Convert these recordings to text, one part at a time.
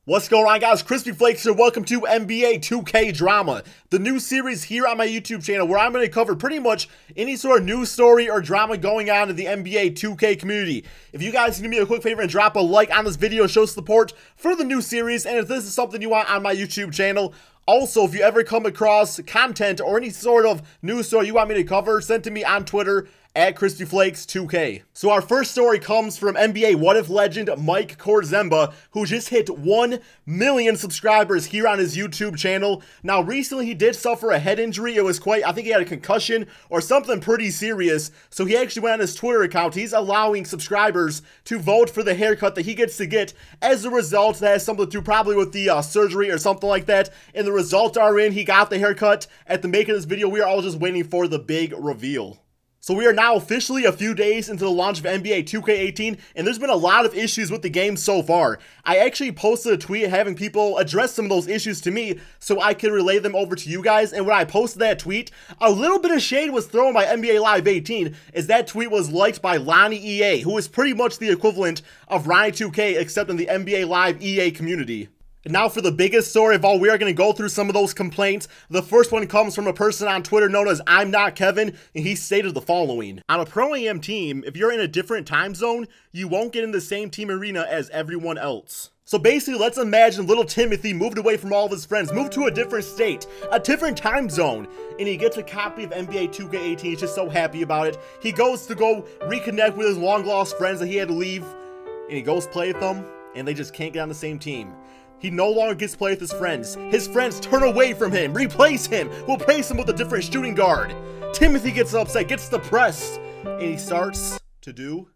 What's going on, guys? KrispyFlakes here. Welcome to NBA 2K Drama, the new series here on my YouTube channel where I'm going to cover pretty much any sort of news story or drama going on in the NBA 2K community. If you guys can do me a quick favor and drop a like on this video, show support for the new series, and if this is something you want on my YouTube channel. Also, if you ever come across content or any sort of news story you want me to cover, send to me on Twitter at KrispyFlakes2K. So our first story comes from NBA What If legend Mike Korzemba, who just hit 1 million subscribers here on his YouTube channel. Now, recently he did suffer a head injury. It was quite, I think he had a concussion or something pretty serious. So he actually went on his Twitter account. He's allowing subscribers to vote for the haircut that he gets to get. As a result, that has something to do probably with the surgery or something like that. And the results are in. He got the haircut. At the making of this video, we are all just waiting for the big reveal. So we are now officially a few days into the launch of NBA 2K18, and there's been a lot of issues with the game so far. I actually posted a tweet having people address some of those issues to me so I could relay them over to you guys, and when I posted that tweet, a little bit of shade was thrown by NBA Live 18, as that tweet was liked by Lonnie EA, who is pretty much the equivalent of Ronnie 2K except in the NBA Live EA community. And now for the biggest story of all, we are going to go through some of those complaints. The first one comes from a person on Twitter known as I'm Not Kevin, and he stated the following. On a Pro-Am team, if you're in a different time zone, you won't get in the same team arena as everyone else. So basically, let's imagine little Timothy moved away from all of his friends, moved to a different state, a different time zone, and he gets a copy of NBA 2K18. He's just so happy about it. He goes to go reconnect with his long-lost friends that he had to leave, and he goes play with them, and they just can't get on the same team. He no longer gets to play with his friends. His friends turn away from him, replace him, replace him with a different shooting guard. Timothy gets upset, gets depressed, and he starts to do...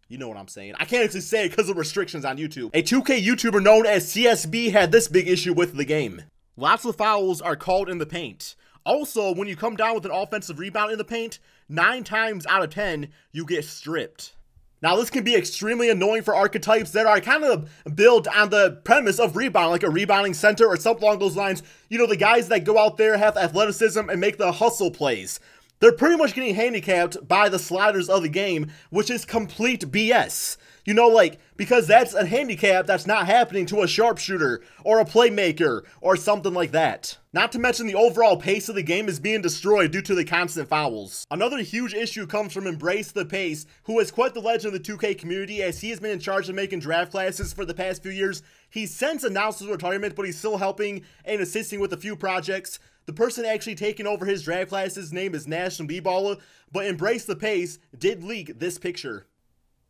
You know what I'm saying. I can't actually say it because of restrictions on YouTube. A 2K YouTuber known as CSB had this big issue with the game. Lots of fouls are called in the paint. Also, when you come down with an offensive rebound in the paint, 9 times out of 10, you get stripped. Now, this can be extremely annoying for archetypes that are kind of built on the premise of rebound, like a rebounding center or something along those lines. You know, the guys that go out there, have athleticism, and make the hustle plays. They're pretty much getting handicapped by the sliders of the game, which is complete BS. You know, like, because that's a handicap that's not happening to a sharpshooter or a playmaker or something like that. Not to mention the overall pace of the game is being destroyed due to the constant fouls. Another huge issue comes from Embrace the Pace, who is quite the legend of the 2K community as he has been in charge of making draft classes for the past few years. He's since announced his retirement, but he's still helping and assisting with a few projects. The person actually taking over his draft classes' name is National B-Baller, but Embrace the Pace did leak this picture.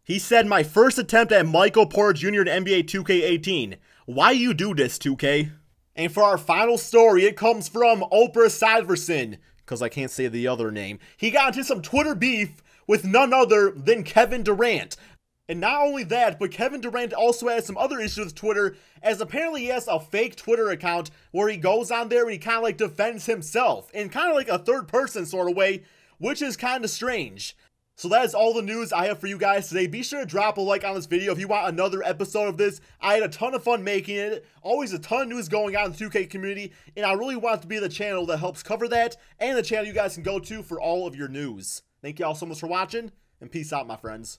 He said, "My first attempt at Michael Porter Jr. in NBA 2K18. Why you do this, 2K? And for our final story, it comes from Oprah Siverson, because I can't say the other name. He got into some Twitter beef with none other than Kevin Durant. And not only that, but Kevin Durant also has some other issues with Twitter, as apparently he has a fake Twitter account where he goes on there and he kind of like defends himself in kind of like a third person sort of way, which is kind of strange. So that is all the news I have for you guys today. Be sure to drop a like on this video if you want another episode of this. I had a ton of fun making it. Always a ton of news going on in the 2K community, and I really want it to be the channel that helps cover that, and the channel you guys can go to for all of your news. Thank you all so much for watching, and peace out, my friends.